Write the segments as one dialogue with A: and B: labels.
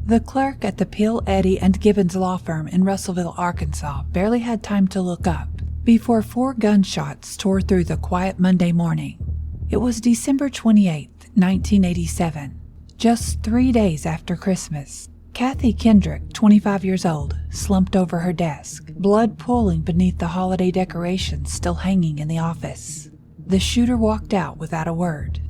A: The clerk at the Peel, Eddy & Gibbons law firm in Russellville, Arkansas, barely had time to look up before 4 gunshots tore through the quiet Monday morning. It was December 28, 1987, just 3 days after Christmas. Kathy Kendrick, 25 years old, slumped over her desk, blood pooling beneath the holiday decorations still hanging in the office. The shooter walked out without a word.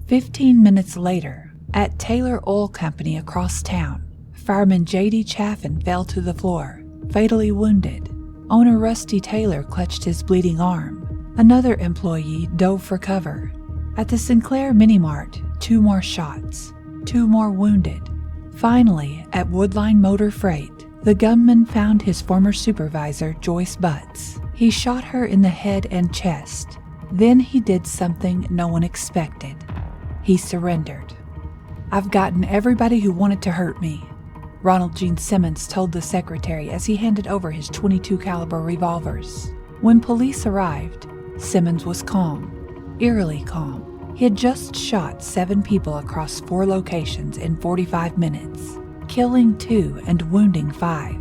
A: 15 minutes later, at Taylor Oil Company across town, fireman J.D. Chaffin fell to the floor, fatally wounded. Owner Rusty Taylor clutched his bleeding arm. Another employee dove for cover. At the Sinclair Mini Mart, 2 more shots, 2 more wounded. Finally, at Woodline Motor Freight, the gunman found his former supervisor, Joyce Butts. He shot her in the head and chest. Then he did something no one expected. He surrendered. "I've gotten everybody who wanted to hurt me," Ronald Gene Simmons told the secretary as he handed over his .22 caliber revolvers. When police arrived, Simmons was calm, eerily calm. He had just shot 7 people across 4 locations in 45 minutes, killing 2 and wounding 5.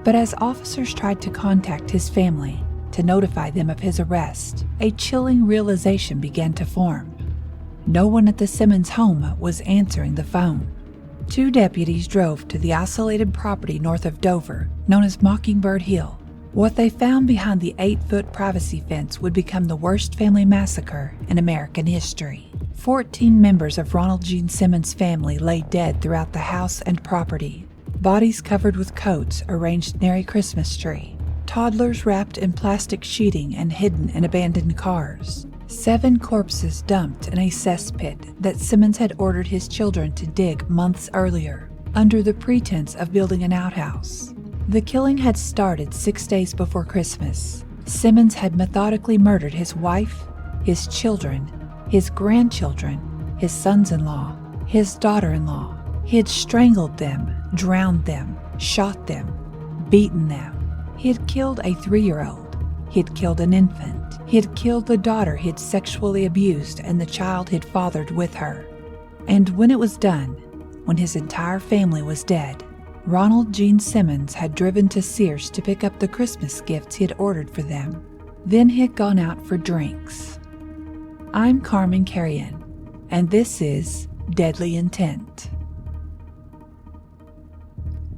A: But as officers tried to contact his family to notify them of his arrest, a chilling realization began to form. No one at the Simmons home was answering the phone. 2 deputies drove to the isolated property north of Dover, known as Mockingbird Hill. What they found behind the 8-foot privacy fence would become the worst family massacre in American history. 14 members of Ronald Gene Simmons' family lay dead throughout the house and property, bodies covered with coats arranged near a Christmas tree, toddlers wrapped in plastic sheeting and hidden in abandoned cars, 7 corpses dumped in a cesspit that Simmons had ordered his children to dig months earlier, under the pretense of building an outhouse. The killing had started 6 days before Christmas. Simmons had methodically murdered his wife, his children, his grandchildren, his sons-in-law, his daughter-in-law. He had strangled them, drowned them, shot them, beaten them. He had killed a 3-year-old. He had killed an infant. He had killed the daughter he had sexually abused and the child he'd fathered with her. And when it was done, when his entire family was dead, Ronald Gene Simmons had driven to Sears to pick up the Christmas gifts he had ordered for them. Then he had gone out for drinks. I'm Carman Carrion, and this is Deadly Intent.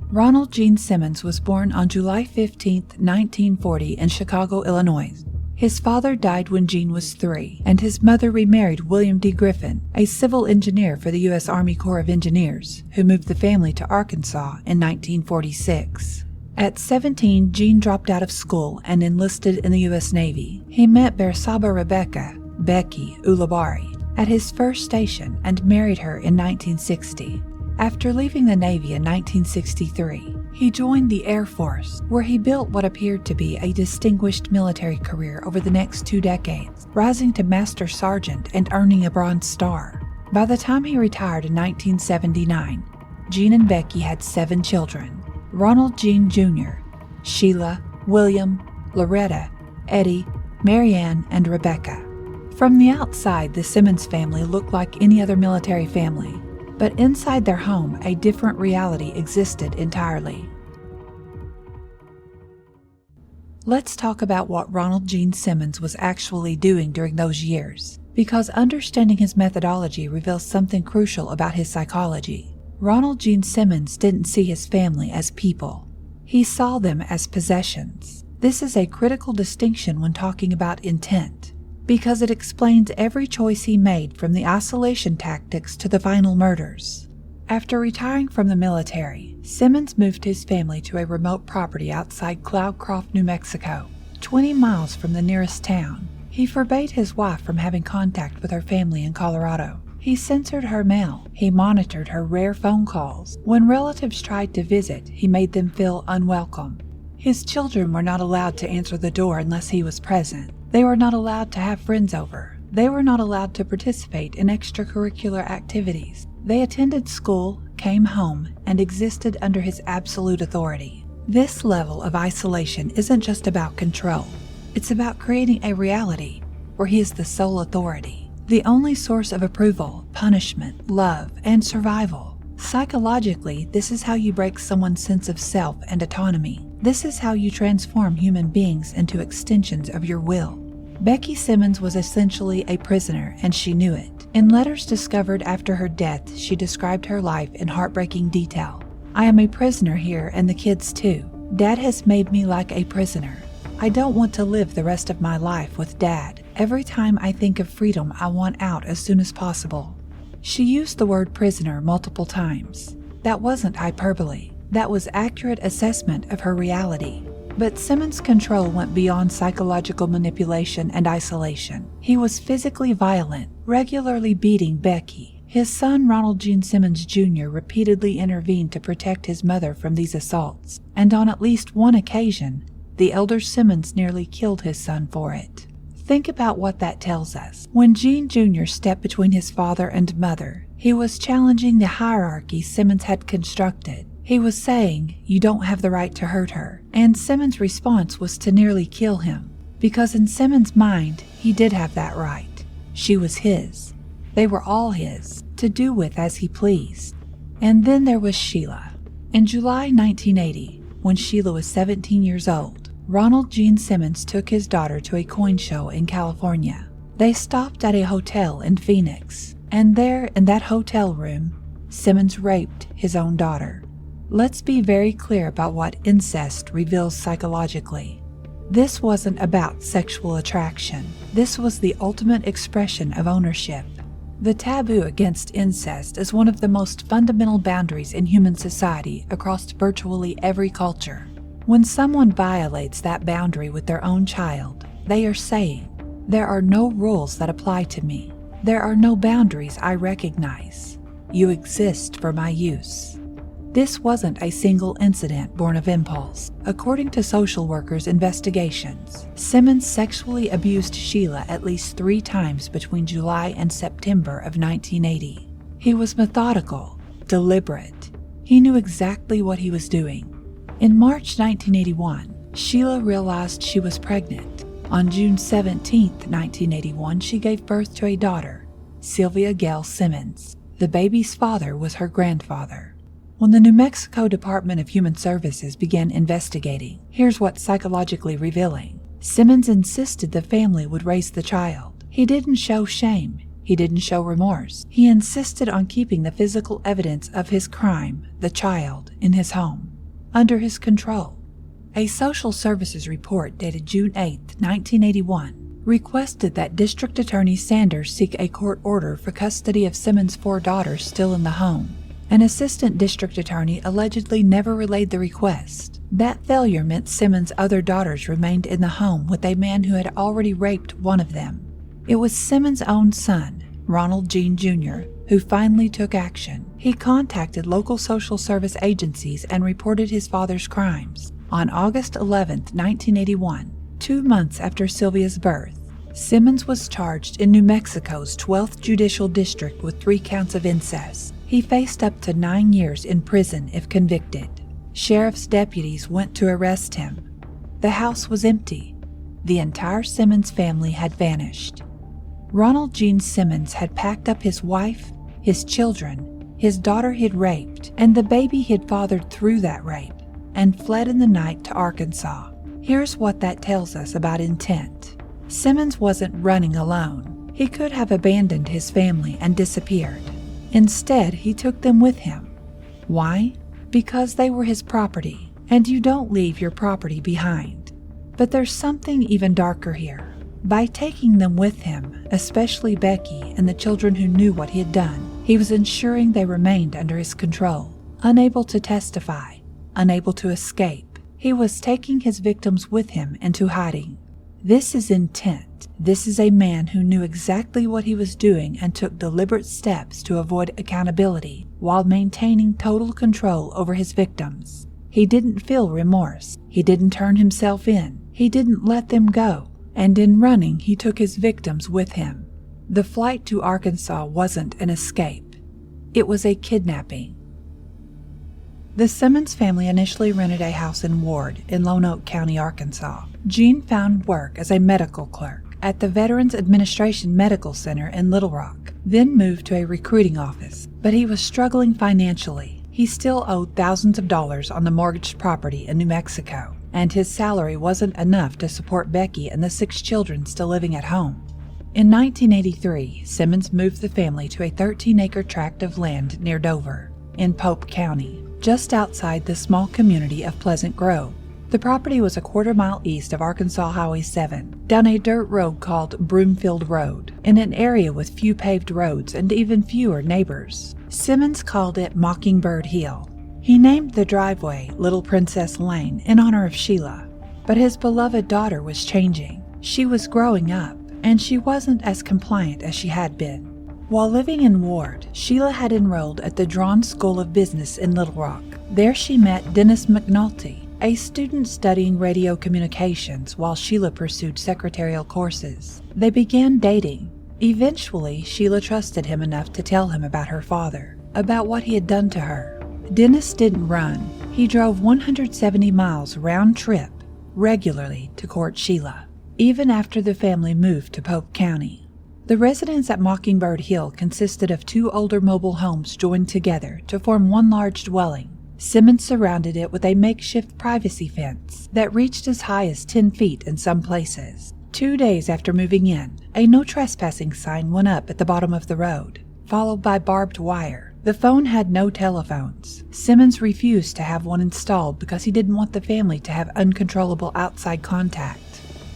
A: Ronald Gene Simmons was born on July 15, 1940 in Chicago, Illinois. His father died when Gene was 3, and his mother remarried William D. Griffin, a civil engineer for the U.S. Army Corps of Engineers, who moved the family to Arkansas in 1946. At 17, Gene dropped out of school and enlisted in the U.S. Navy. He met Bersaba Rebecca, Becky Ulabari, at his first station and married her in 1960. After leaving the Navy in 1963, he joined the Air Force, where he built what appeared to be a distinguished military career over the next 2 decades, rising to Master Sergeant and earning a Bronze Star. By the time he retired in 1979, Gene and Becky had 7 children: Ronald Gene Jr., Sheila, William, Loretta, Eddie, Marianne, and Rebecca. From the outside, the Simmons family looked like any other military family, but inside their home, a different reality existed entirely. Let's talk about what Ronald Gene Simmons was actually doing during those years, because understanding his methodology reveals something crucial about his psychology. Ronald Gene Simmons didn't see his family as people. He saw them as possessions. This is a critical distinction when talking about intent, because it explains every choice he made from the isolation tactics to the final murders. After retiring from the military, Simmons moved his family to a remote property outside Cloudcroft, New Mexico, 20 miles from the nearest town. He forbade his wife from having contact with her family in Colorado. He censored her mail. He monitored her rare phone calls. When relatives tried to visit, he made them feel unwelcome. His children were not allowed to answer the door unless he was present. They were not allowed to have friends over. They were not allowed to participate in extracurricular activities. They attended school, came home, and existed under his absolute authority. This level of isolation isn't just about control. It's about creating a reality where he is the sole authority, the only source of approval, punishment, love, and survival. Psychologically, this is how you break someone's sense of self and autonomy. This is how you transform human beings into extensions of your will. Becky Simmons was essentially a prisoner, and she knew it. In letters discovered after her death, she described her life in heartbreaking detail. "I am a prisoner here, and the kids too. Dad has made me like a prisoner. I don't want to live the rest of my life with Dad. Every time I think of freedom, I want out as soon as possible." She used the word prisoner multiple times. That wasn't hyperbole. That was accurate assessment of her reality. But Simmons' control went beyond psychological manipulation and isolation. He was physically violent, regularly beating Becky. His son, Ronald Gene Simmons Jr., repeatedly intervened to protect his mother from these assaults, and on at least one occasion, the elder Simmons nearly killed his son for it. Think about what that tells us. When Gene Jr. stepped between his father and mother, he was challenging the hierarchy Simmons had constructed. He was saying, "You don't have the right to hurt her." And Simmons' response was to nearly kill him. Because in Simmons' mind, he did have that right. She was his. They were all his, to do with as he pleased. And then there was Sheila. In July 1980, when Sheila was 17 years old, Ronald Gene Simmons took his daughter to a coin show in California. They stopped at a hotel in Phoenix, and there, in that hotel room, Simmons raped his own daughter. Let's be very clear about what incest reveals psychologically. This wasn't about sexual attraction. This was the ultimate expression of ownership. The taboo against incest is one of the most fundamental boundaries in human society across virtually every culture. When someone violates that boundary with their own child, they are saying, "There are no rules that apply to me. There are no boundaries I recognize. You exist for my use." This wasn't a single incident born of impulse. According to social workers' investigations, Simmons sexually abused Sheila at least 3 times between July and September of 1980. He was methodical, deliberate. He knew exactly what he was doing. In March 1981, Sheila realized she was pregnant. On June 17, 1981, she gave birth to a daughter, Sylvia Gail Simmons. The baby's father was her grandfather. When the New Mexico Department of Human Services began investigating, here's what's psychologically revealing. Simmons insisted the family would raise the child. He didn't show shame. He didn't show remorse. He insisted on keeping the physical evidence of his crime, the child, in his home, under his control. A social services report dated June 8, 1981, requested that District Attorney Sanders seek a court order for custody of Simmons' 4 daughters still in the home. An assistant district attorney allegedly never relayed the request. That failure meant Simmons' other daughters remained in the home with a man who had already raped one of them. It was Simmons' own son, Ronald Gene Jr., who finally took action. He contacted local social service agencies and reported his father's crimes. On August 11, 1981, 2 months after Sylvia's birth, Simmons was charged in New Mexico's 12th Judicial District with 3 counts of incest. He faced up to 9 years in prison if convicted. Sheriff's deputies went to arrest him. The house was empty. The entire Simmons family had vanished. Ronald Gene Simmons had packed up his wife, his children, his daughter he'd raped, and the baby he'd fathered through that rape, and fled in the night to Arkansas. Here's what that tells us about intent. Simmons wasn't running alone. He could have abandoned his family and disappeared. Instead, he took them with him. Why? Because they were his property, and you don't leave your property behind. But there's something even darker here. By taking them with him, especially Becky and the children who knew what he had done, he was ensuring they remained under his control, unable to testify, unable to escape. He was taking his victims with him into hiding. This is intent. This is a man who knew exactly what he was doing and took deliberate steps to avoid accountability while maintaining total control over his victims. He didn't feel remorse. He didn't turn himself in. He didn't let them go. And in running, he took his victims with him. The flight to Arkansas wasn't an escape. It was a kidnapping. The Simmons family initially rented a house in Ward in Lone Oak County, Arkansas. Gene found work as a medical clerk at the Veterans Administration Medical Center in Little Rock. then moved to a recruiting office, but he was struggling financially. He still owed thousands of dollars on the mortgaged property in New Mexico, and his salary wasn't enough to support Becky and the 6 children still living at home. In 1983, Simmons moved the family to a 13-acre tract of land near Dover, in Pope County, just outside the small community of Pleasant Grove. The property was a quarter-mile east of Arkansas Highway 7, down a dirt road called Broomfield Road, in an area with few paved roads and even fewer neighbors. Simmons called it Mockingbird Hill. He named the driveway Little Princess Lane in honor of Sheila. But his beloved daughter was changing. She was growing up, and she wasn't as compliant as she had been. While living in Ward, Sheila had enrolled at the Drawn School of Business in Little Rock. There she met Dennis McNulty, a student studying radio communications while Sheila pursued secretarial courses. They began dating. Eventually, Sheila trusted him enough to tell him about her father, about what he had done to her. Dennis didn't run. He drove 170 miles round trip regularly to court Sheila, even after the family moved to Pope County. The residence at Mockingbird Hill consisted of 2 older mobile homes joined together to form one large dwelling. Simmons surrounded it with a makeshift privacy fence that reached as high as 10 feet in some places. 2 days after moving in, a no trespassing sign went up at the bottom of the road, followed by barbed wire. The phone had no telephones. Simmons refused to have one installed because he didn't want the family to have uncontrollable outside contact.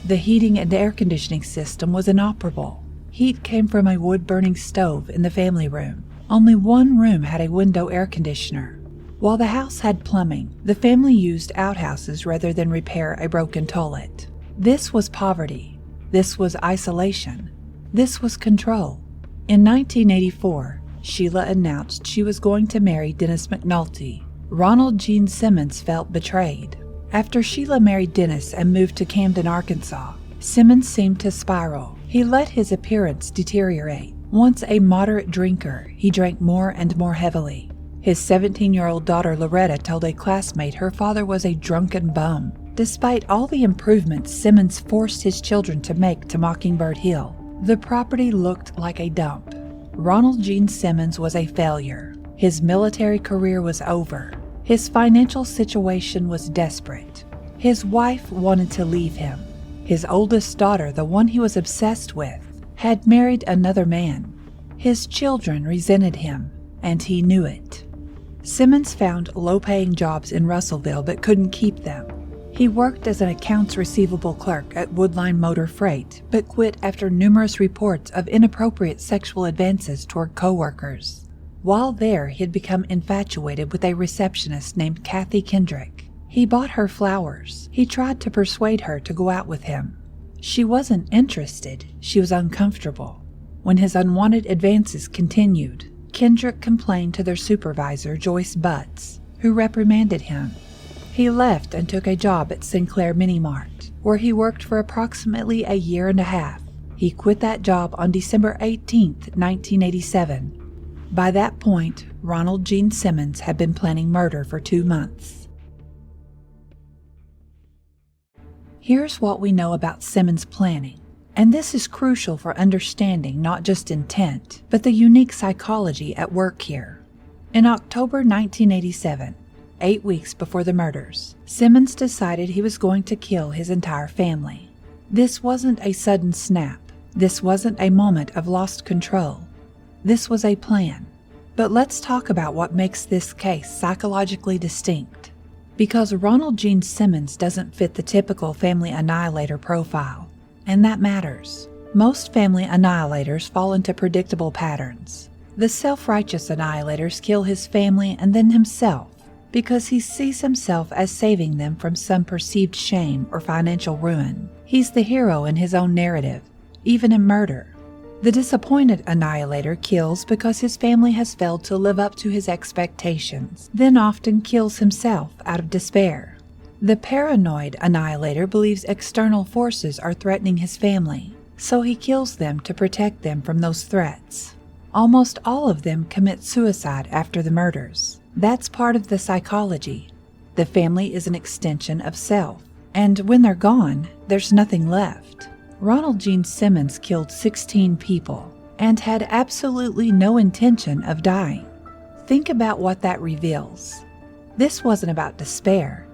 A: The heating and air conditioning system was inoperable. Heat came from a wood-burning stove in the family room. Only one room had a window air conditioner. While the house had plumbing, the family used outhouses rather than repair a broken toilet. This was poverty. This was isolation. This was control. In 1984, Sheila announced she was going to marry Dennis McNulty. Ronald Gene Simmons felt betrayed. After Sheila married Dennis and moved to Camden, Arkansas, Simmons seemed to spiral. He let his appearance deteriorate. Once a moderate drinker, he drank more and more heavily. His 17-year-old daughter Loretta told a classmate her father was a drunken bum. Despite all the improvements Simmons forced his children to make to Mockingbird Hill, the property looked like a dump. Ronald Gene Simmons was a failure. His military career was over. His financial situation was desperate. His wife wanted to leave him. His oldest daughter, the one he was obsessed with, had married another man. His children resented him, and he knew it. Simmons found low-paying jobs in Russellville but couldn't keep them. He worked as an accounts receivable clerk at Woodline Motor Freight, but quit after numerous reports of inappropriate sexual advances toward coworkers. While there, he had become infatuated with a receptionist named Kathy Kendrick. He bought her flowers. He tried to persuade her to go out with him. She wasn't interested. She was uncomfortable. When his unwanted advances continued, Kendrick complained to their supervisor, Joyce Butts, who reprimanded him. He left and took a job at Sinclair Mini Mart, where he worked for approximately a year and a half. He quit that job on December 18, 1987. By that point, Ronald Gene Simmons had been planning murder for 2 months. Here's what we know about Simmons' planning. And this is crucial for understanding not just intent, but the unique psychology at work here. In October 1987, 8 weeks before the murders, Simmons decided he was going to kill his entire family. This wasn't a sudden snap. This wasn't a moment of lost control. This was a plan. But let's talk about what makes this case psychologically distinct. Because Ronald Gene Simmons doesn't fit the typical family annihilator profile. And that matters. Most family annihilators fall into predictable patterns. The self-righteous annihilators kill his family and then himself because he sees himself as saving them from some perceived shame or financial ruin. He's the hero in his own narrative, even in murder. The disappointed annihilator kills because his family has failed to live up to his expectations, then often kills himself out of despair. The paranoid annihilator believes external forces are threatening his family, so he kills them to protect them from those threats. Almost all of them commit suicide after the murders. That's part of the psychology. The family is an extension of self, and when they're gone, there's nothing left. Ronald Gene Simmons killed 16 people, and had absolutely no intention of dying. Think about what that reveals. This wasn't about despair.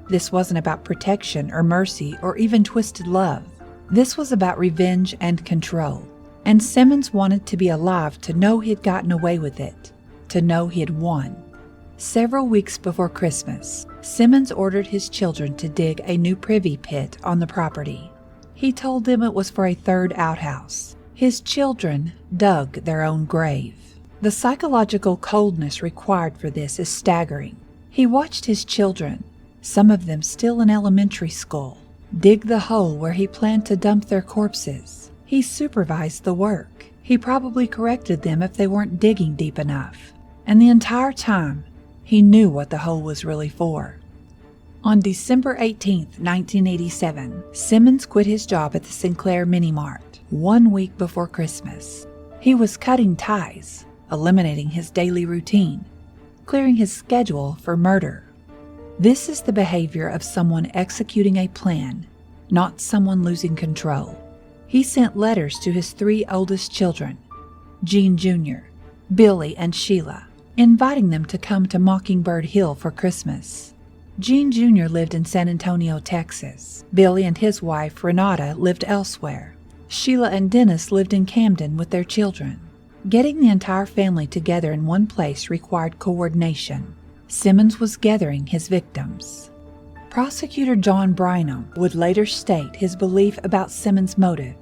A: This wasn't about protection or mercy or even twisted love. This was about revenge and control. And Simmons wanted to be alive to know he'd gotten away with it, to know he had won. Several weeks before Christmas, Simmons ordered his children to dig a new privy pit on the property. He told them it was for a third outhouse. His children dug their own grave. The psychological coldness required for this is staggering. He watched his children, some of them still in elementary school, dig the hole where he planned to dump their corpses. He supervised the work. He probably corrected them if they weren't digging deep enough. And the entire time, he knew what the hole was really for. On December 18, 1987, Simmons quit his job at the Sinclair Mini Mart 1 week before Christmas. He was cutting ties, eliminating his daily routine, clearing his schedule for murder. This is the behavior of someone executing a plan, not someone losing control. He sent letters to his 3 oldest children, Gene Jr., Billy, and Sheila, inviting them to come to Mockingbird Hill for Christmas. Gene Jr. lived in San Antonio, Texas. Billy and his wife, Renata, lived elsewhere. Sheila and Dennis lived in Camden with their children. Getting the entire family together in one place required coordination. Simmons was gathering his victims. Prosecutor John Brynum would later state his belief about Simmons' motive.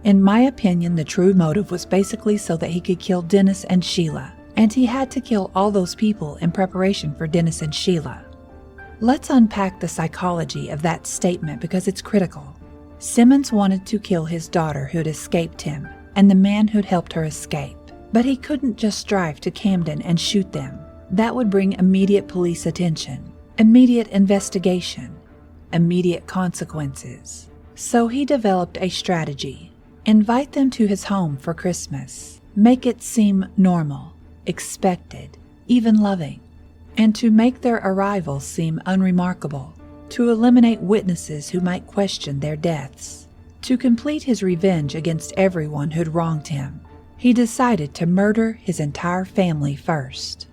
A: In my opinion, the true motive was basically so that he could kill Dennis and Sheila, and he had to kill all those people in preparation for Dennis and Sheila. Let's unpack the psychology of that statement because it's critical. Simmons wanted to kill his daughter who'd escaped him and the man who'd helped her escape, but he couldn't just drive to Camden and shoot them. That would bring immediate police attention, immediate investigation, immediate consequences. So he developed a strategy. Invite them to his home for Christmas. Make it seem normal, expected, even loving. And to make their arrival seem unremarkable. To eliminate witnesses who might question their deaths. To complete his revenge against everyone who'd wronged him, he decided to murder his entire family first.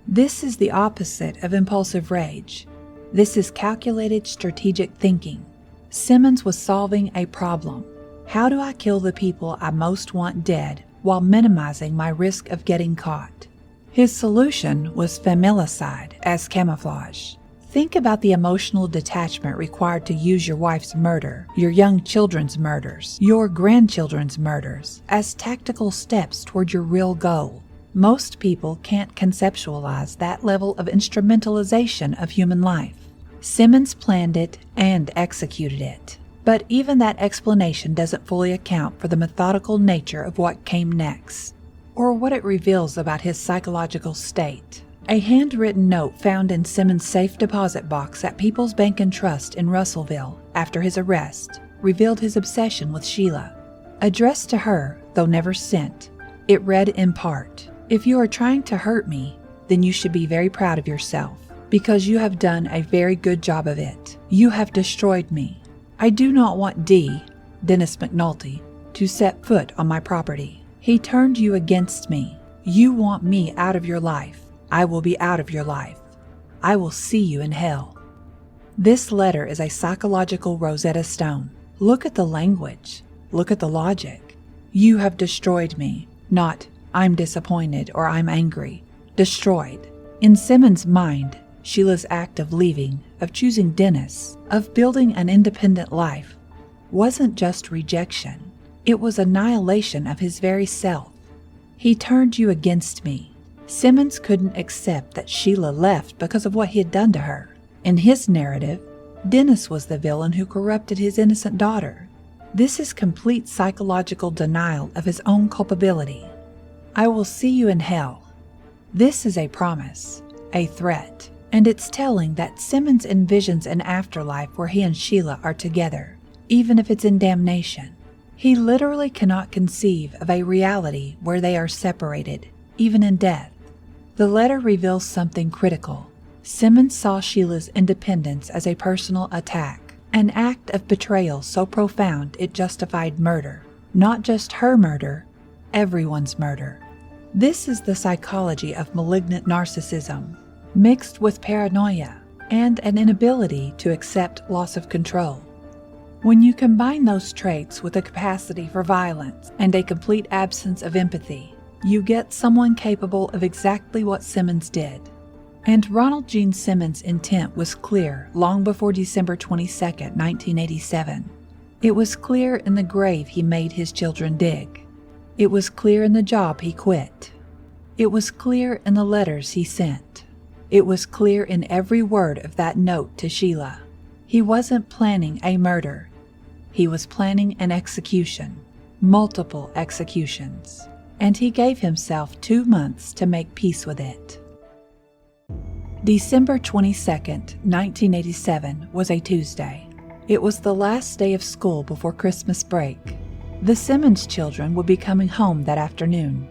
A: This is the opposite of impulsive rage. This is calculated strategic thinking. Simmons was solving a problem. How do I kill the people I most want dead while minimizing my risk of getting caught? His solution was familicide as camouflage. Think about the emotional detachment required to use your wife's murder, your young children's murders, your grandchildren's murders as tactical steps toward your real goal. Most people can't conceptualize that level of instrumentalization of human life. Simmons planned it and executed it. But even that explanation doesn't fully account for the methodical nature of what came next, or what it reveals about his psychological state. A handwritten note found in Simmons' safe deposit box at People's Bank and Trust in Russellville after his arrest revealed his obsession with Sheila. Addressed to her, though never sent, it read in part, "If you are trying to hurt me, then you should be very proud of yourself, because you have done a very good job of it. You have destroyed me. I do not want Dennis McNulty, to set foot on my property. He turned you against me. You want me out of your life. I will be out of your life. I will see you in hell." This letter is a psychological Rosetta Stone. Look at the language. Look at the logic. You have destroyed me, not I'm disappointed or I'm angry. Destroyed. In Simmons' mind, Sheila's act of leaving, of choosing Dennis, of building an independent life, wasn't just rejection. It was annihilation of his very self. He turned you against me. Simmons couldn't accept that Sheila left because of what he had done to her. In his narrative, Dennis was the villain who corrupted his innocent daughter. This is complete psychological denial of his own culpability. I will see you in hell. This is a promise, a threat, and it's telling that Simmons envisions an afterlife where he and Sheila are together, even if it's in damnation. He literally cannot conceive of a reality where they are separated, even in death. The letter reveals something critical. Simmons saw Sheila's independence as a personal attack, an act of betrayal so profound it justified murder. Not just her murder, everyone's murder. This is the psychology of malignant narcissism, mixed with paranoia and an inability to accept loss of control. When you combine those traits with a capacity for violence and a complete absence of empathy, you get someone capable of exactly what Simmons did. And Ronald Gene Simmons' intent was clear long before December 22, 1987. It was clear in the grave he made his children dig. It was clear in the job he quit. It was clear in the letters he sent. It was clear in every word of that note to Sheila. He wasn't planning a murder. He was planning an execution, multiple executions, and he gave himself 2 months to make peace with it. December 22, 1987 was a Tuesday. It was the last day of school before Christmas break. The Simmons children would be coming home that afternoon.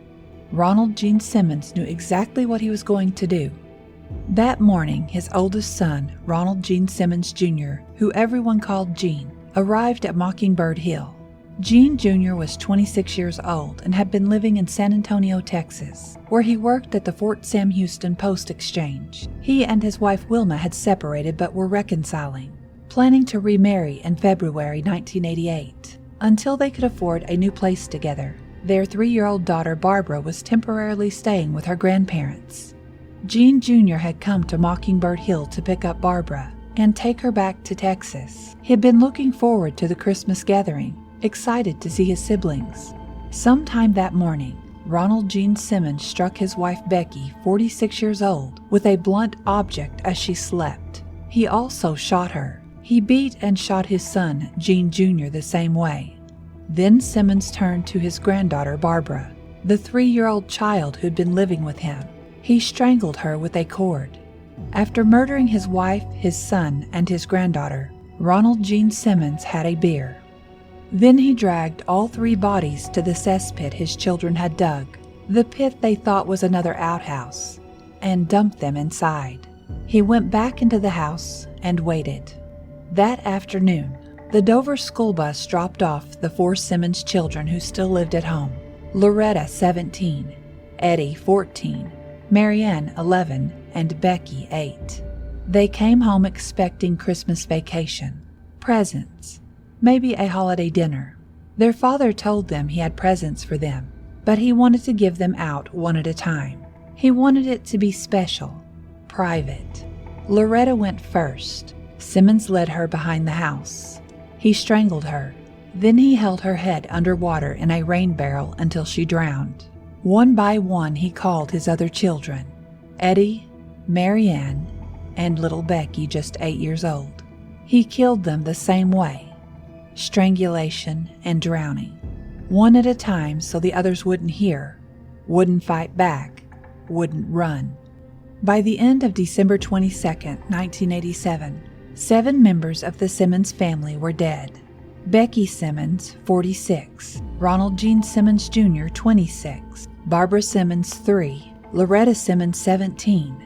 A: Ronald Gene Simmons knew exactly what he was going to do. That morning, his oldest son, Ronald Gene Simmons Jr., who everyone called Gene, arrived at Mockingbird Hill. Gene Jr. was 26 years old and had been living in San Antonio, Texas, where he worked at the Fort Sam Houston Post Exchange. He and his wife Wilma had separated but were reconciling, planning to remarry in February 1988. Until they could afford a new place together, their 3-year-old daughter Barbara was temporarily staying with her grandparents. Gene Jr. had come to Mockingbird Hill to pick up Barbara and take her back to Texas. He had been looking forward to the Christmas gathering, excited to see his siblings. Sometime that morning, Ronald Gene Simmons struck his wife Becky, 46 years old, with a blunt object as she slept. He also shot her. He beat and shot his son, Gene Jr., the same way. Then Simmons turned to his granddaughter Barbara, the 3-year-old child who'd been living with him. He strangled her with a cord. After murdering his wife, his son, and his granddaughter, Ronald Gene Simmons had a beer. Then he dragged all 3 bodies to the cesspit his children had dug, the pit they thought was another outhouse, and dumped them inside. He went back into the house and waited. That afternoon, the Dover school bus dropped off the 4 Simmons children who still lived at home: Loretta, 17, Eddie, 14, Marianne, 11, and Becky, 8. They came home expecting Christmas vacation, presents, maybe a holiday dinner. Their father told them he had presents for them, but he wanted to give them out one at a time. He wanted it to be special, private. Loretta went first. Simmons led her behind the house. He strangled her. Then he held her head underwater in a rain barrel until she drowned. One by one he called his other children: Eddie, Marianne, and little Becky, just 8 years old. He killed them the same way: strangulation and drowning, one at a time so the others wouldn't hear, wouldn't fight back, wouldn't run. By the end of December 22, 1987, 7 members of the Simmons family were dead. Becky Simmons, 46, Ronald Gene Simmons Jr., 26, Barbara Simmons, 3, Loretta Simmons, 17,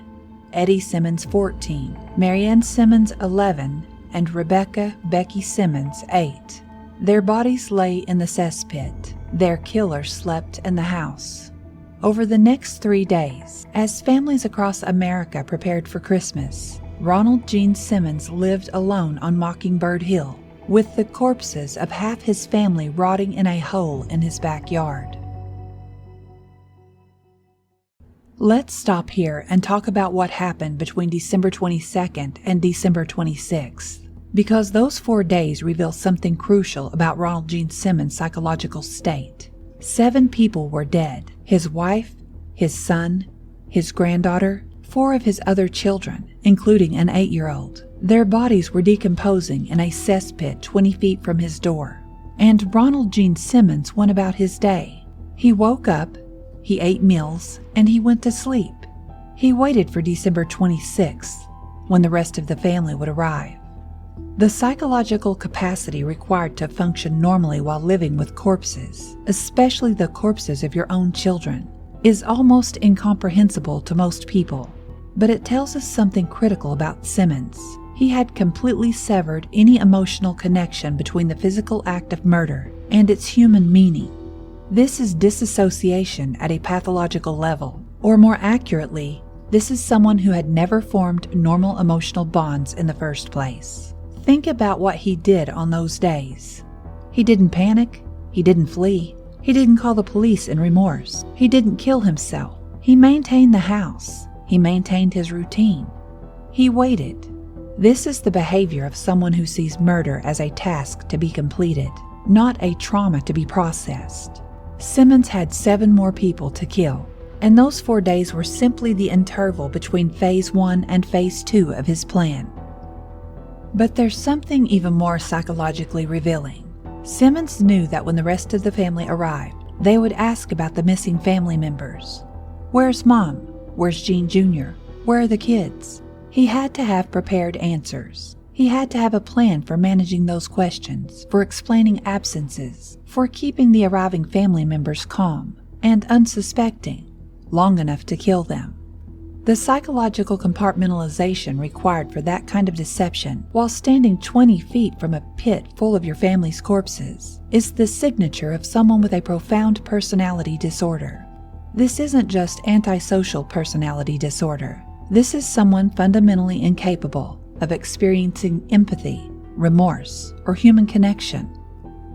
A: Eddie Simmons, 14, Marianne Simmons, 11, and Rebecca Becky Simmons, 8. Their bodies lay in the cesspit. Their killer slept in the house. Over the next 3 days, as families across America prepared for Christmas, Ronald Gene Simmons lived alone on Mockingbird Hill, with the corpses of half his family rotting in a hole in his backyard. Let's stop here and talk about what happened between December 22nd and December 26th, because those 4 days reveal something crucial about Ronald Gene Simmons' psychological state. 7 people were dead: his wife, his son, his granddaughter, 4 of his other children, including an 8-year-old. Their bodies were decomposing in a cesspit 20 feet from his door. And Ronald Gene Simmons went about his day. He woke up, he ate meals, and he went to sleep. He waited for December 26th, when the rest of the family would arrive. The psychological capacity required to function normally while living with corpses, especially the corpses of your own children, is almost incomprehensible to most people. But it tells us something critical about Simmons. He had completely severed any emotional connection between the physical act of murder and its human meaning. This is disassociation at a pathological level, or more accurately, this is someone who had never formed normal emotional bonds in the first place. Think about what he did on those days. He didn't panic, he didn't flee, he didn't call the police in remorse, he didn't kill himself. He maintained the house, he maintained his routine. He waited. This is the behavior of someone who sees murder as a task to be completed, not a trauma to be processed. Simmons had 7 more people to kill, and those 4 days were simply the interval between Phase 1 and Phase 2 of his plan. But there's something even more psychologically revealing. Simmons knew that when the rest of the family arrived, they would ask about the missing family members. Where's Mom? Where's Gene Jr.? Where are the kids? He had to have prepared answers. He had to have a plan for managing those questions, for explaining absences, for keeping the arriving family members calm and unsuspecting, long enough to kill them. The psychological compartmentalization required for that kind of deception while standing 20 feet from a pit full of your family's corpses is the signature of someone with a profound personality disorder. This isn't just antisocial personality disorder. This is someone fundamentally incapable of experiencing empathy, remorse, or human connection.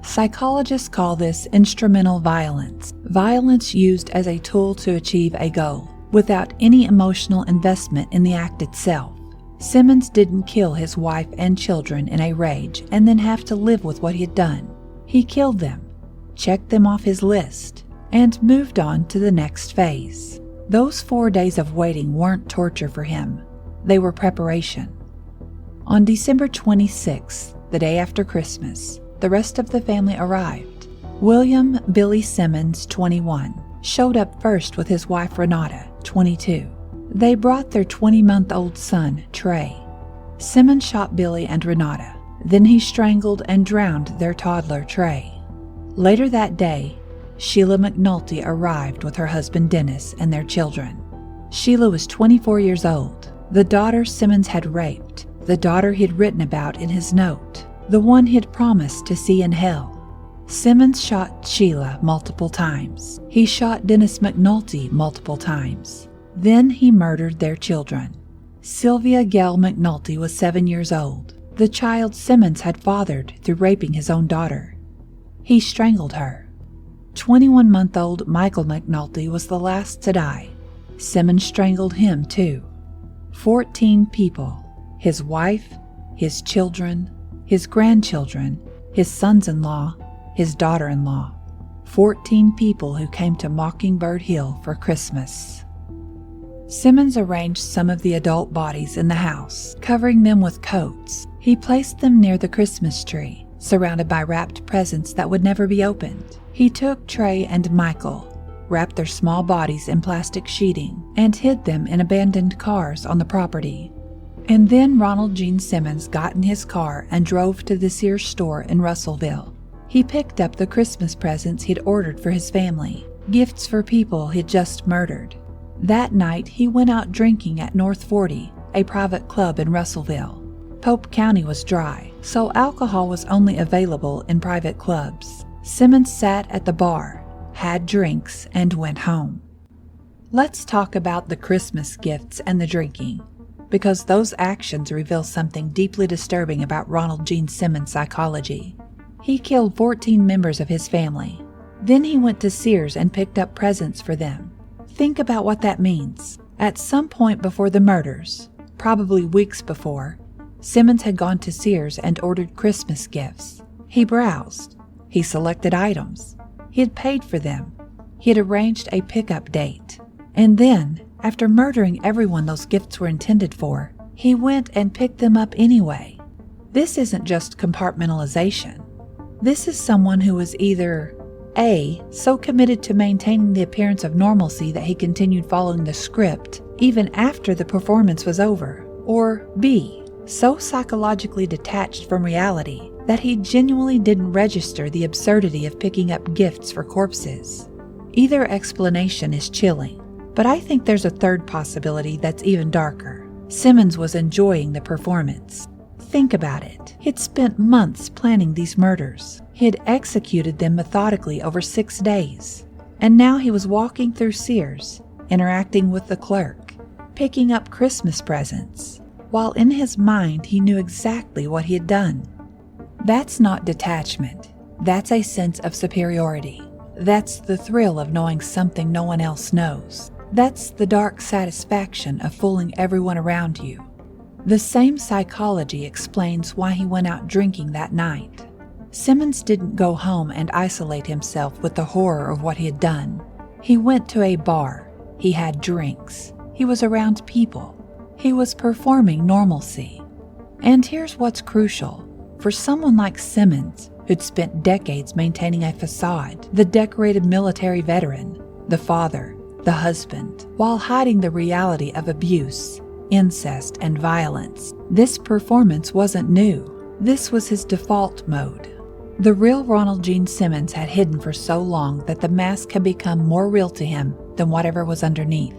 A: Psychologists call this instrumental violence, violence used as a tool to achieve a goal, without any emotional investment in the act itself. Simmons didn't kill his wife and children in a rage and then have to live with what he had done. He killed them, checked them off his list, and moved on to the next phase. Those 4 days of waiting weren't torture for him. They were preparation. On December 26th, the day after Christmas, the rest of the family arrived. William Billy Simmons, 21, showed up first with his wife Renata, 22. They brought their 20-month-old son, Trey. Simmons shot Billy and Renata. Then he strangled and drowned their toddler, Trey. Later that day, Sheila McNulty arrived with her husband Dennis and their children. Sheila was 24 years old, the daughter Simmons had raped, the daughter he'd written about in his note, the one he'd promised to see in hell. Simmons shot Sheila multiple times. He shot Dennis McNulty multiple times. Then he murdered their children. Sylvia Gale McNulty was 7 years old, the child Simmons had fathered through raping his own daughter. He strangled her. 21-month-old Michael McNulty was the last to die. Simmons strangled him too. 14 people, his wife, his children, his grandchildren, his sons-in-law, his daughter-in-law. 14 people who came to Mockingbird Hill for Christmas. Simmons arranged some of the adult bodies in the house, covering them with coats. He placed them near the Christmas tree, surrounded by wrapped presents that would never be opened. He took Trey and Michael, wrapped their small bodies in plastic sheeting, and hid them in abandoned cars on the property. And then Ronald Gene Simmons got in his car and drove to the Sears store in Russellville. He picked up the Christmas presents he'd ordered for his family, gifts for people he'd just murdered. That night, he went out drinking at North 40, a private club in Russellville. Pope County was dry, so alcohol was only available in private clubs. Simmons sat at the bar, had drinks, and went home. Let's talk about the Christmas gifts and the drinking, because those actions reveal something deeply disturbing about Ronald Gene Simmons' psychology. He killed 14 members of his family. Then he went to Sears and picked up presents for them. Think about what that means. At some point before the murders, probably weeks before, Simmons had gone to Sears and ordered Christmas gifts. He browsed. He selected items. He had paid for them. He had arranged a pickup date. And then, after murdering everyone those gifts were intended for, he went and picked them up anyway. This isn't just compartmentalization. This is someone who was either A, so committed to maintaining the appearance of normalcy that he continued following the script even after the performance was over, or B, so psychologically detached from reality that he genuinely didn't register the absurdity of picking up gifts for corpses. Either explanation is chilling, but I think there's a third possibility that's even darker. Simmons was enjoying the performance. Think about it. He'd spent months planning these murders. He had executed them methodically over 6 days. And now he was walking through Sears, interacting with the clerk, picking up Christmas presents, while in his mind he knew exactly what he had done. That's not detachment. That's a sense of superiority. That's the thrill of knowing something no one else knows. That's the dark satisfaction of fooling everyone around you. The same psychology explains why he went out drinking that night. Simmons didn't go home and isolate himself with the horror of what he had done. He went to a bar. He had drinks. He was around people. He was performing normalcy. And here's what's crucial. For someone like Simmons, who'd spent decades maintaining a facade, the decorated military veteran, the father, the husband, while hiding the reality of abuse, incest, and violence, this performance wasn't new. This was his default mode. The real Ronald Gene Simmons had hidden for so long that the mask had become more real to him than whatever was underneath.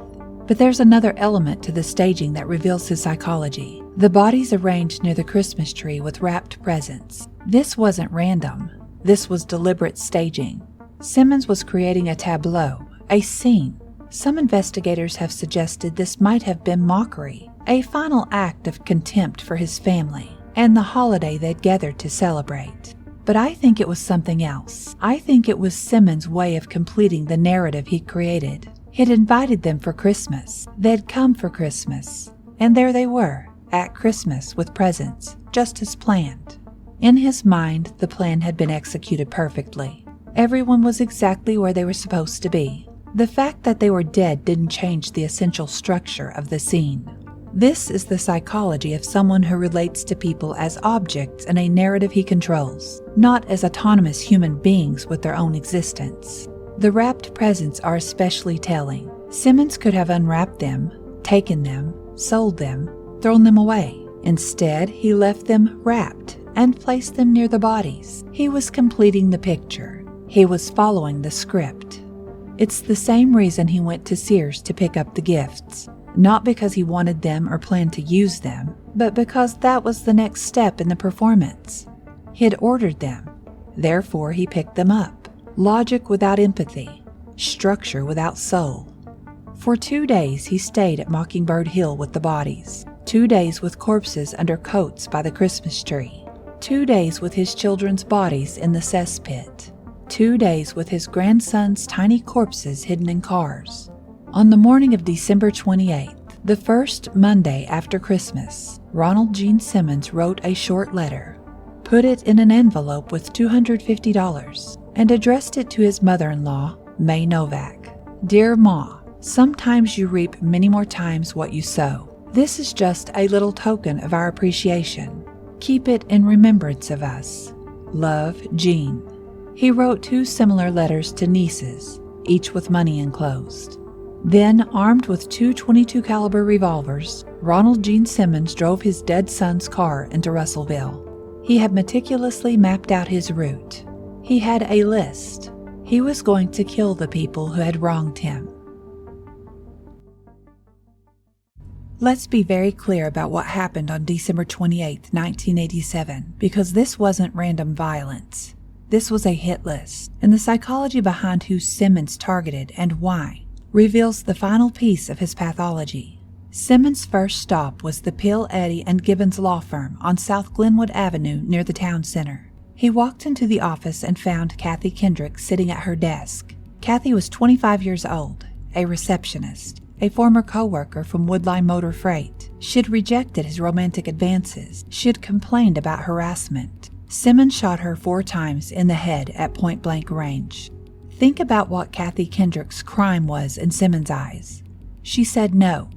A: But there's another element to the staging that reveals his psychology. The bodies arranged near the Christmas tree with wrapped presents. This wasn't random. This was deliberate staging. Simmons was creating a tableau, a scene. Some investigators have suggested this might have been mockery, a final act of contempt for his family and the holiday they'd gathered to celebrate. But I think it was something else. I think it was Simmons' way of completing the narrative he'd created. He'd invited them for Christmas. They'd come for Christmas. And there they were, at Christmas with presents, just as planned. In his mind, the plan had been executed perfectly. Everyone was exactly where they were supposed to be. The fact that they were dead didn't change the essential structure of the scene. This is the psychology of someone who relates to people as objects in a narrative he controls, not as autonomous human beings with their own existence. The wrapped presents are especially telling. Simmons could have unwrapped them, taken them, sold them, thrown them away. Instead, he left them wrapped and placed them near the bodies. He was completing the picture. He was following the script. It's the same reason he went to Sears to pick up the gifts. Not because he wanted them or planned to use them, but because that was the next step in the performance. He had ordered them. Therefore, he picked them up. Logic without empathy. Structure without soul. For 2 days, he stayed at Mockingbird Hill with the bodies. 2 days with corpses under coats by the Christmas tree. 2 days with his children's bodies in the cesspit. 2 days with his grandson's tiny corpses hidden in cars. On the morning of December 28th, the first Monday after Christmas, Ronald Gene Simmons wrote a short letter, put it in an envelope with $250, and addressed it to his mother-in-law, May Novak. Dear Ma, sometimes you reap many more times what you sow. This is just a little token of our appreciation. Keep it in remembrance of us. Love, Gene. He wrote 2 similar letters to nieces, each with money enclosed. Then, armed with 2 .22 caliber revolvers, Ronald Gene Simmons drove his dead son's car into Russellville. He had meticulously mapped out his route. He had a list. He was going to kill the people who had wronged him. Let's be very clear about what happened on December 28, 1987, because this wasn't random violence. This was a hit list, and the psychology behind who Simmons targeted and why reveals the final piece of his pathology. Simmons' first stop was the Pill, Eddy & Gibbons law firm on South Glenwood Avenue near the town center. He walked into the office and found Kathy Kendrick sitting at her desk. Kathy was 25 years old, a receptionist, a former co-worker from Woodline Motor Freight. She'd rejected his romantic advances. She'd complained about harassment. Simmons shot her 4 times in the head at point-blank range. Think about what Kathy Kendrick's crime was in Simmons' eyes. She said no.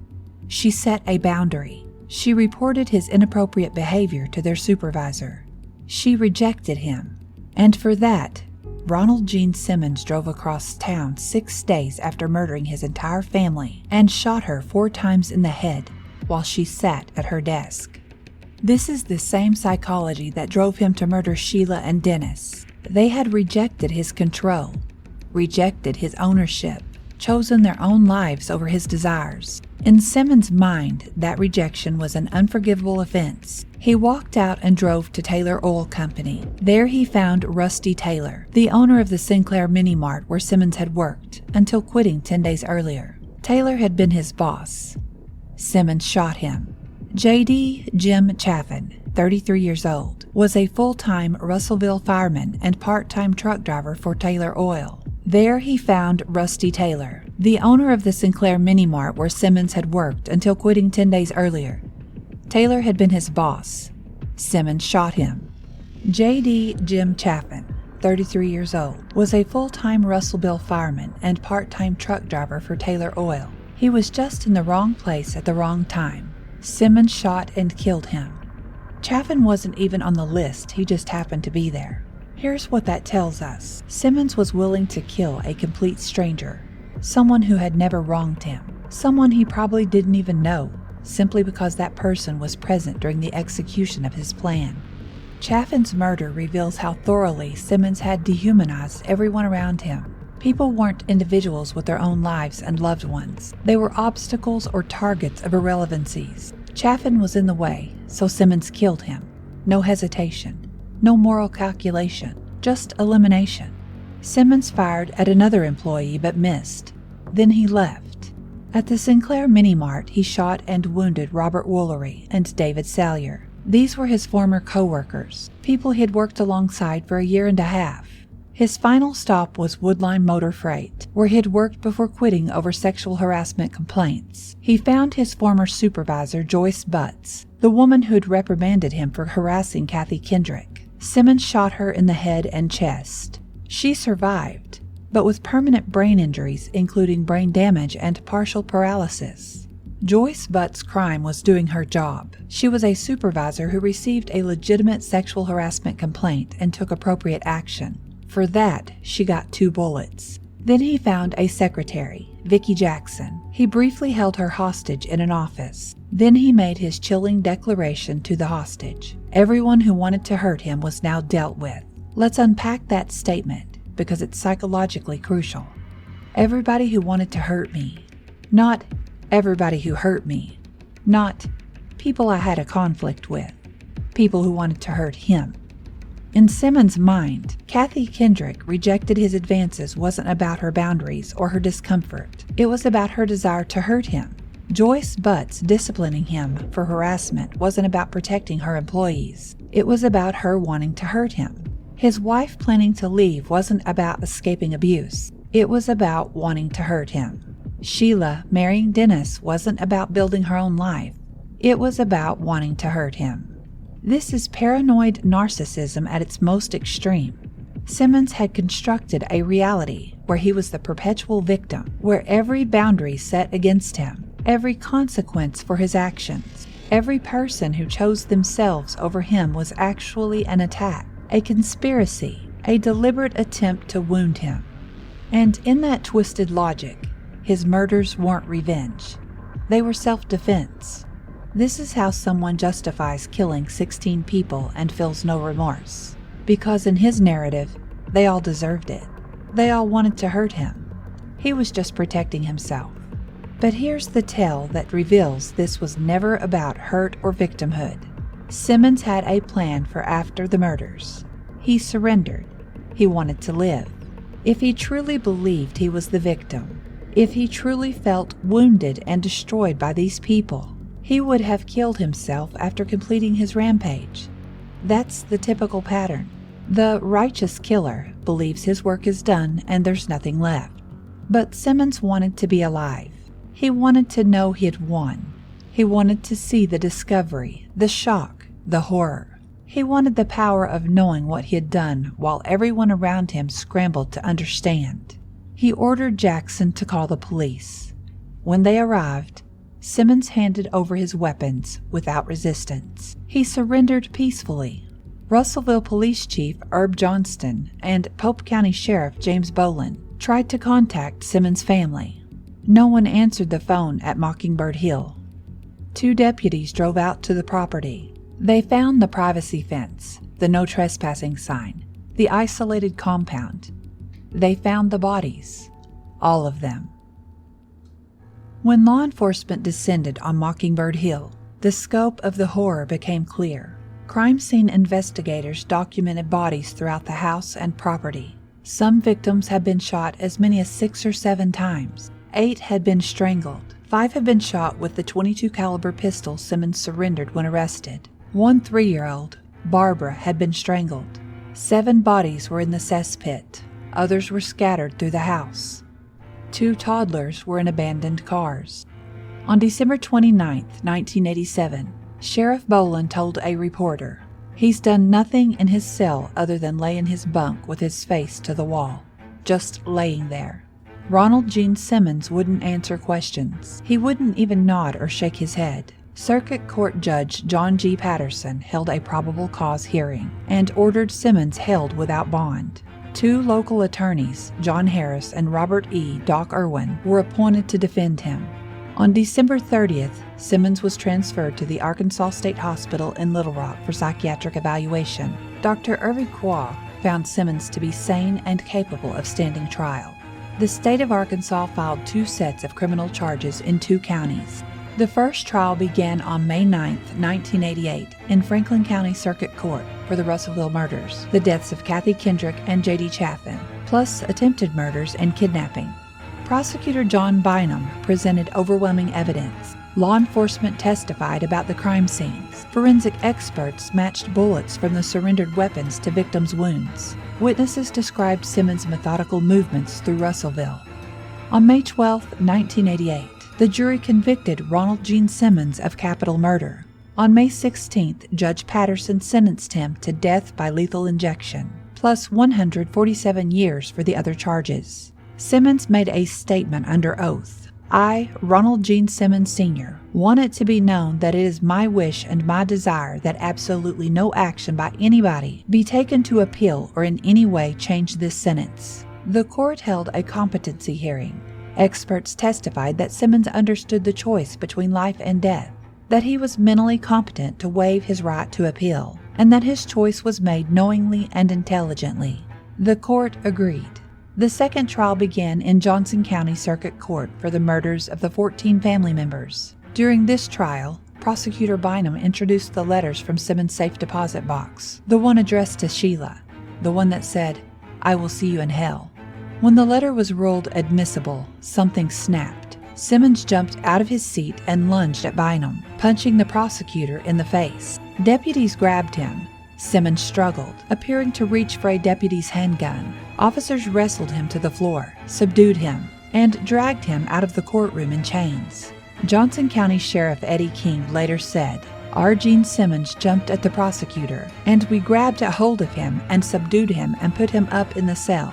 A: She set a boundary. She reported his inappropriate behavior to their supervisor. She rejected him. And for that, Ronald Gene Simmons drove across town 6 days after murdering his entire family and shot her 4 times in the head while she sat at her desk. This is the same psychology that drove him to murder Sheila and Dennis. They had rejected his control, rejected his ownership. chosen their own lives over his desires. In Simmons' mind, that rejection was an unforgivable offense. He walked out and drove to Taylor Oil Company. There he found Rusty Taylor, the owner of the Sinclair Mini Mart where Simmons had worked, until quitting 10 days earlier. Taylor had been his boss. Simmons shot him. J.D. Jim Chaffin, 33 years old, was a full-time Russellville fireman and part-time truck driver for Taylor Oil. There he found Rusty Taylor, the owner of the Sinclair Mini Mart where Simmons had worked until quitting 10 days earlier. Taylor had been his boss. Simmons shot him. J.D. Jim Chaffin, 33 years old, was a full-time Russellville fireman and part-time truck driver for Taylor Oil. He was just in the wrong place at the wrong time. Simmons shot and killed him. Chaffin wasn't even on the list, he just happened to be there. Here's what that tells us. Simmons was willing to kill a complete stranger, someone who had never wronged him, someone he probably didn't even know, simply because that person was present during the execution of his plan. Chaffin's murder reveals how thoroughly Simmons had dehumanized everyone around him. People weren't individuals with their own lives and loved ones. They were obstacles or targets of irrelevancies. Chaffin was in the way, so Simmons killed him. No hesitation, no moral calculation, just elimination. Simmons fired at another employee but missed. Then he left. At the Sinclair Mini Mart, he shot and wounded Robert Woolery and David Salyer. These were his former co-workers, people he had worked alongside for a year and a half. His final stop was Woodline Motor Freight, where he had worked before quitting over sexual harassment complaints. He found his former supervisor, Joyce Butts, the woman who had reprimanded him for harassing Kathy Kendrick. Simmons shot her in the head and chest. She survived, but with permanent brain injuries, including brain damage and partial paralysis. Joyce Butts' crime was doing her job. She was a supervisor who received a legitimate sexual harassment complaint and took appropriate action. For that, she got 2 bullets. Then he found a secretary, Vicki Jackson. He briefly held her hostage in an office. Then he made his chilling declaration to the hostage. Everyone who wanted to hurt him was now dealt with. Let's unpack that statement, because it's psychologically crucial. Everybody who wanted to hurt me. Not everybody who hurt me. Not people I had a conflict with. People who wanted to hurt him. In Simmons' mind, Kathy Kendrick rejected his advances wasn't about her boundaries or her discomfort. It was about her desire to hurt him. Joyce Butts disciplining him for harassment wasn't about protecting her employees. It was about her wanting to hurt him. His wife planning to leave wasn't about escaping abuse. It was about wanting to hurt him. Sheila marrying Dennis wasn't about building her own life. It was about wanting to hurt him. This is paranoid narcissism at its most extreme. Simmons had constructed a reality where he was the perpetual victim, where every boundary set against him, every consequence for his actions, every person who chose themselves over him was actually an attack, a conspiracy, a deliberate attempt to wound him. And in that twisted logic, his murders weren't revenge. They were self-defense. This is how someone justifies killing 16 people and feels no remorse. Because in his narrative, they all deserved it. They all wanted to hurt him. He was just protecting himself. But here's the tale that reveals this was never about hurt or victimhood. Simmons had a plan for after the murders. He surrendered. He wanted to live. If he truly believed he was the victim, if he truly felt wounded and destroyed by these people, he would have killed himself after completing his rampage. That's the typical pattern. The righteous killer believes his work is done and there's nothing left. But Simmons wanted to be alive. He wanted to know he had won. He wanted to see the discovery, the shock, the horror. He wanted the power of knowing what he had done while everyone around him scrambled to understand. He ordered Jackson to call the police. When they arrived, Simmons handed over his weapons without resistance. He surrendered peacefully. Russellville Police Chief Herb Johnston and Pope County Sheriff James Boland tried to contact Simmons' family. No one answered the phone at Mockingbird Hill. 2 deputies drove out to the property. They found the privacy fence, the no trespassing sign, the isolated compound. They found the bodies, all of them. When law enforcement descended on Mockingbird Hill, the scope of the horror became clear. Crime scene investigators documented bodies throughout the house and property. Some victims had been shot as many as 6 or 7 times. 8 had been strangled. 5 had been shot with the .22 caliber pistol Simmons surrendered when arrested. One 3-year-old, Barbara, had been strangled. 7 bodies were in the cesspit. Others were scattered through the house. 2 toddlers were in abandoned cars. On December 29, 1987, Sheriff Boland told a reporter, "He's done nothing in his cell other than lay in his bunk with his face to the wall. Just laying there." Ronald Gene Simmons wouldn't answer questions. He wouldn't even nod or shake his head. Circuit Court Judge John G. Patterson held a probable cause hearing and ordered Simmons held without bond. 2 local attorneys, John Harris and Robert E. Doc Irwin, were appointed to defend him. On December 30th, Simmons was transferred to the Arkansas State Hospital in Little Rock for psychiatric evaluation. Dr. Irving Quah found Simmons to be sane and capable of standing trial. The state of Arkansas filed 2 sets of criminal charges in 2 counties. The first trial began on May 9, 1988, in Franklin County Circuit Court for the Russellville murders, the deaths of Kathy Kendrick and J.D. Chaffin, plus attempted murders and kidnapping. Prosecutor John Bynum presented overwhelming evidence. Law enforcement testified about the crime scenes. Forensic experts matched bullets from the surrendered weapons to victims' wounds. Witnesses described Simmons' methodical movements through Russellville. On May 12, 1988, the jury convicted Ronald Gene Simmons of capital murder. On May 16th, Judge Patterson sentenced him to death by lethal injection, plus 147 years for the other charges. Simmons made a statement under oath. "I, Ronald Gene Simmons Sr., want it to be known that it is my wish and my desire that absolutely no action by anybody be taken to appeal or in any way change this sentence." The court held a competency hearing. Experts testified that Simmons understood the choice between life and death, that he was mentally competent to waive his right to appeal, and that his choice was made knowingly and intelligently. The court agreed. The second trial began in Johnson County Circuit Court for the murders of the 14 family members. During this trial, Prosecutor Bynum introduced the letters from Simmons' safe deposit box, the one addressed to Sheila, the one that said, "I will see you in hell." When the letter was ruled admissible, something snapped. Simmons jumped out of his seat and lunged at Bynum, punching the prosecutor in the face. Deputies grabbed him. Simmons struggled, appearing to reach for a deputy's handgun. Officers wrestled him to the floor, subdued him, and dragged him out of the courtroom in chains. Johnson County Sheriff Eddie King later said, "Our Gene Simmons jumped at the prosecutor, and we grabbed a hold of him and subdued him and put him up in the cell."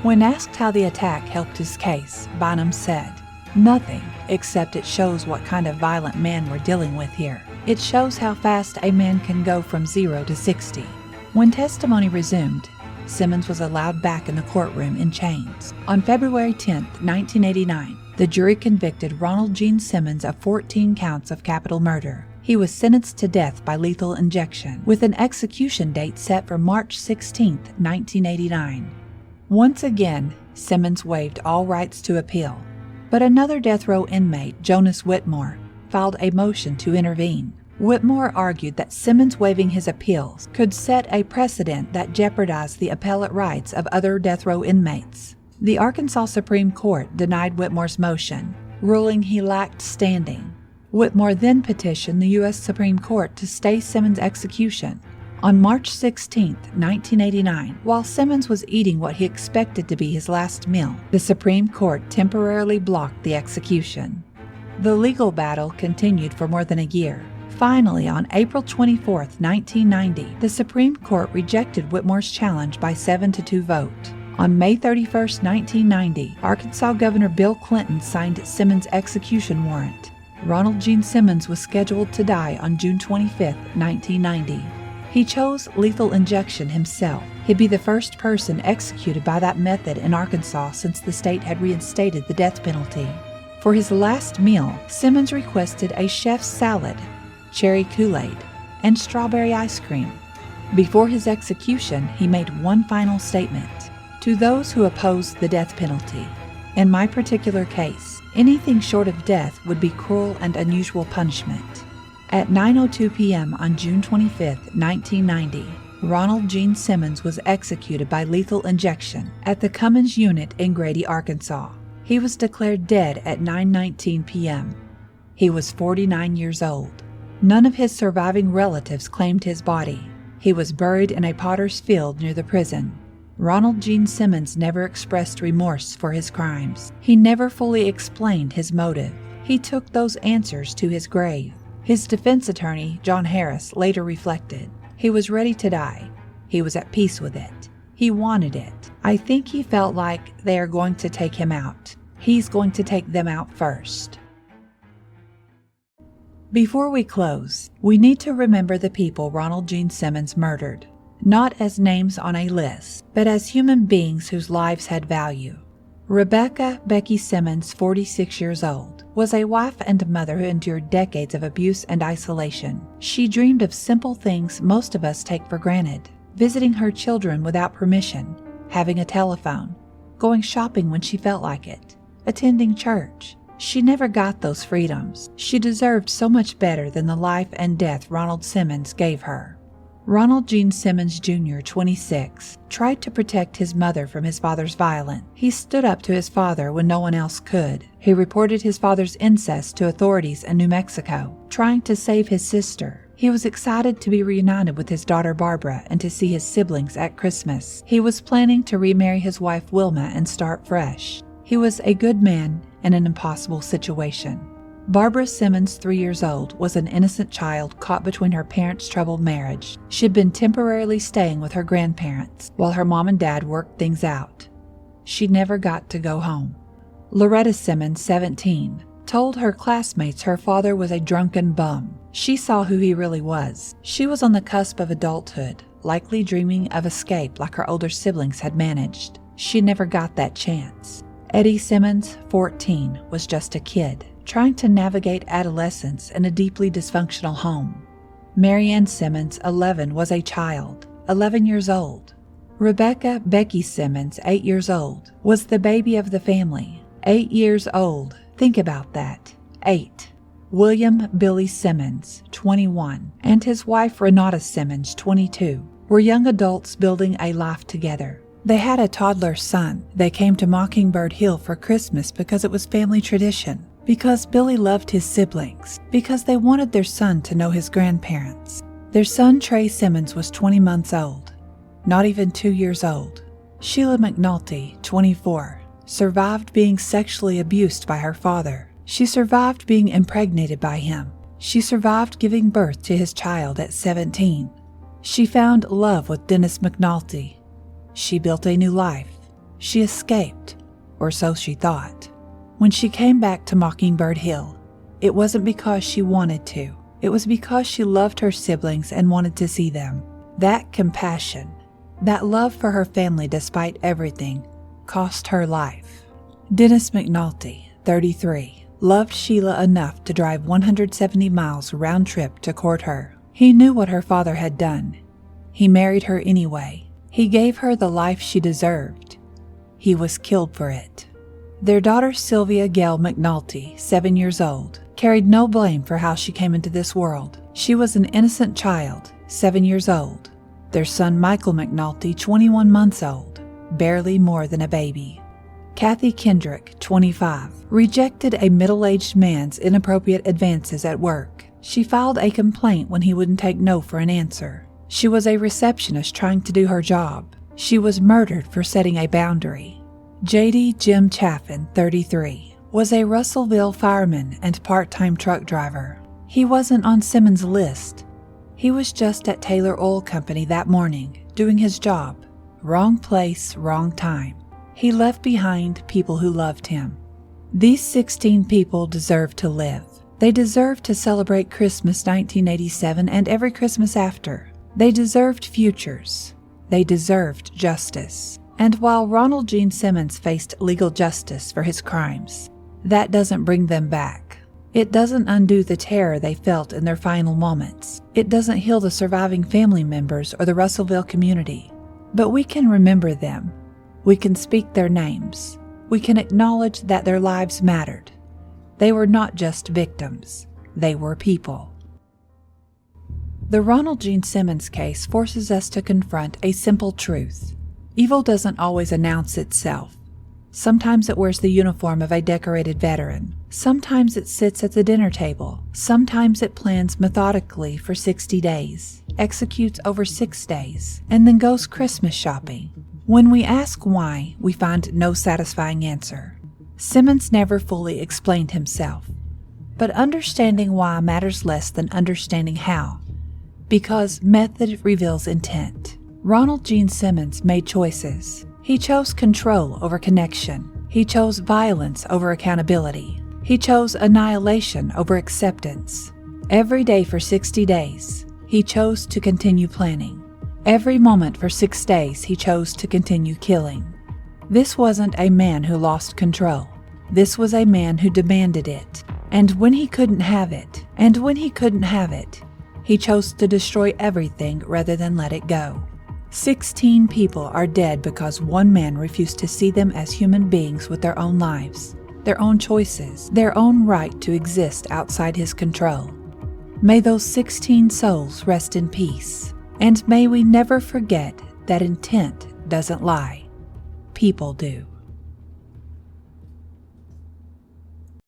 A: When asked how the attack helped his case, Bynum said, "Nothing, except it shows what kind of violent man we're dealing with here. It shows how fast a man can go from 0 to 60. When testimony resumed, Simmons was allowed back in the courtroom in chains. On February 10, 1989, the jury convicted Ronald Gene Simmons of 14 counts of capital murder. He was sentenced to death by lethal injection, with an execution date set for March 16, 1989. Once again, Simmons waived all rights to appeal, but another death row inmate, Jonas Whitmore, filed a motion to intervene. Whitmore argued that Simmons waiving his appeals could set a precedent that jeopardized the appellate rights of other death row inmates. The Arkansas Supreme Court denied Whitmore's motion, ruling he lacked standing. Whitmore then petitioned the U.S. Supreme Court to stay Simmons' execution. On March 16, 1989, while Simmons was eating what he expected to be his last meal, the Supreme Court temporarily blocked the execution. The legal battle continued for more than a year. Finally, on April 24, 1990, the Supreme Court rejected Whitmore's challenge by 7-2 vote. On May 31, 1990, Arkansas Governor Bill Clinton signed Simmons' execution warrant. Ronald Gene Simmons was scheduled to die on June 25, 1990. He chose lethal injection himself. He'd be the first person executed by that method in Arkansas since the state had reinstated the death penalty. For his last meal, Simmons requested a chef's salad, cherry Kool-Aid, and strawberry ice cream. Before his execution, he made one final statement. "To those who oppose the death penalty, in my particular case, Anything short of death would be cruel and unusual punishment. At 9:02 p.m. on June 25, 1990, Ronald Gene Simmons was executed by lethal injection at the Cummins unit in Grady, Arkansas. He was declared dead at 9:19 p.m. He was 49 years old. None of his surviving relatives claimed his body. He was buried in a potter's field near the prison. Ronald Gene Simmons never expressed remorse for his crimes. He never fully explained his motive. He took those answers to his grave. His defense attorney, John Harris, later reflected, "He was ready to die. He was at peace with it. He wanted it. I think he felt like they are going to take him out. He's going to take them out first." Before we close, we need to remember the people Ronald Gene Simmons murdered, not as names on a list, but as human beings whose lives had value. Rebecca Becky Simmons, 46 years old, was a wife and mother who endured decades of abuse and isolation. She dreamed of simple things most of us take for granted: visiting her children without permission, having a telephone, going shopping when she felt like it, attending church. She never got those freedoms. She deserved so much better than the life and death Ronald Simmons gave her. Ronald Gene Simmons Jr., 26, tried to protect his mother from his father's violence. He stood up to his father when no one else could. He reported his father's incest to authorities in New Mexico, trying to save his sister. He was excited to be reunited with his daughter Barbara and to see his siblings at Christmas. He was planning to remarry his wife Wilma and start fresh. He was a good man in an impossible situation. Barbara Simmons, 3 years old, was an innocent child caught between her parents' troubled marriage. She had been temporarily staying with her grandparents while her mom and dad worked things out. She never got to go home. Loretta Simmons, 17, told her classmates her father was a drunken bum. She saw who he really was. She was on the cusp of adulthood, likely dreaming of escape like her older siblings had managed. She never got that chance. Eddie Simmons, 14, was just a kid, trying to navigate adolescence in a deeply dysfunctional home. Marianne Simmons, 11, was a child, 11 years old. Rebecca Becky Simmons, 8 years old, was the baby of the family. 8 years old. Think about that. 8. William Billy Simmons, 21, and his wife Renata Simmons, 22, were young adults building a life together. They had a toddler son. They came to Mockingbird Hill for Christmas because it was family tradition, because Billy loved his siblings, because they wanted their son to know his grandparents. Their son Trey Simmons was 20 months old, not even 2 years old. Sheila McNulty, 24, survived being sexually abused by her father. She survived being impregnated by him. She survived giving birth to his child at 17. She found love with Dennis McNulty. She built a new life. She escaped, or so she thought. When she came back to Mockingbird Hill, it wasn't because she wanted to. It was because she loved her siblings and wanted to see them. That compassion, that love for her family despite everything, cost her life. Dennis McNulty, 33, loved Sheila enough to drive 170 miles round trip to court her. He knew what her father had done. He married her anyway. He gave her the life she deserved. He was killed for it. Their daughter Sylvia Gail McNulty, 7 years old, carried no blame for how she came into this world. She was an innocent child, 7 years old. Their son Michael McNulty, 21 months old, barely more than a baby. Kathy Kendrick, 25, rejected a middle-aged man's inappropriate advances at work. She filed a complaint when he wouldn't take no for an answer. She was a receptionist trying to do her job. She was murdered for setting a boundary. J.D. Jim Chaffin, 33, was a Russellville fireman and part-time truck driver. He wasn't on Simmons' list. He was just at Taylor Oil Company that morning, doing his job. Wrong place, wrong time. He left behind people who loved him. These 16 people deserve to live. They deserve to celebrate Christmas 1987 and every Christmas after. They deserved futures. They deserved justice. And while Ronald Gene Simmons faced legal justice for his crimes, that doesn't bring them back. It doesn't undo the terror they felt in their final moments. It doesn't heal the surviving family members or the Russellville community. But we can remember them. We can speak their names. We can acknowledge that their lives mattered. They were not just victims, they were people. The Ronald Gene Simmons case forces us to confront a simple truth. Evil doesn't always announce itself. Sometimes it wears the uniform of a decorated veteran. Sometimes it sits at the dinner table. Sometimes it plans methodically for 60 days, executes over 6 days, and then goes Christmas shopping. When we ask why, we find no satisfying answer. Simmons never fully explained himself. But understanding why matters less than understanding how, because method reveals intent. Ronald Gene Simmons made choices. He chose control over connection. He chose violence over accountability. He chose annihilation over acceptance. Every day for 60 days, he chose to continue planning. Every moment for 6 days, he chose to continue killing. This wasn't a man who lost control. This was a man who demanded it. And when he couldn't have it, he chose to destroy everything rather than let it go. 16 people are dead because one man refused to see them as human beings with their own lives, their own choices, their own right to exist outside his control. May those 16 souls rest in peace, and may we never forget that intent doesn't lie. People do.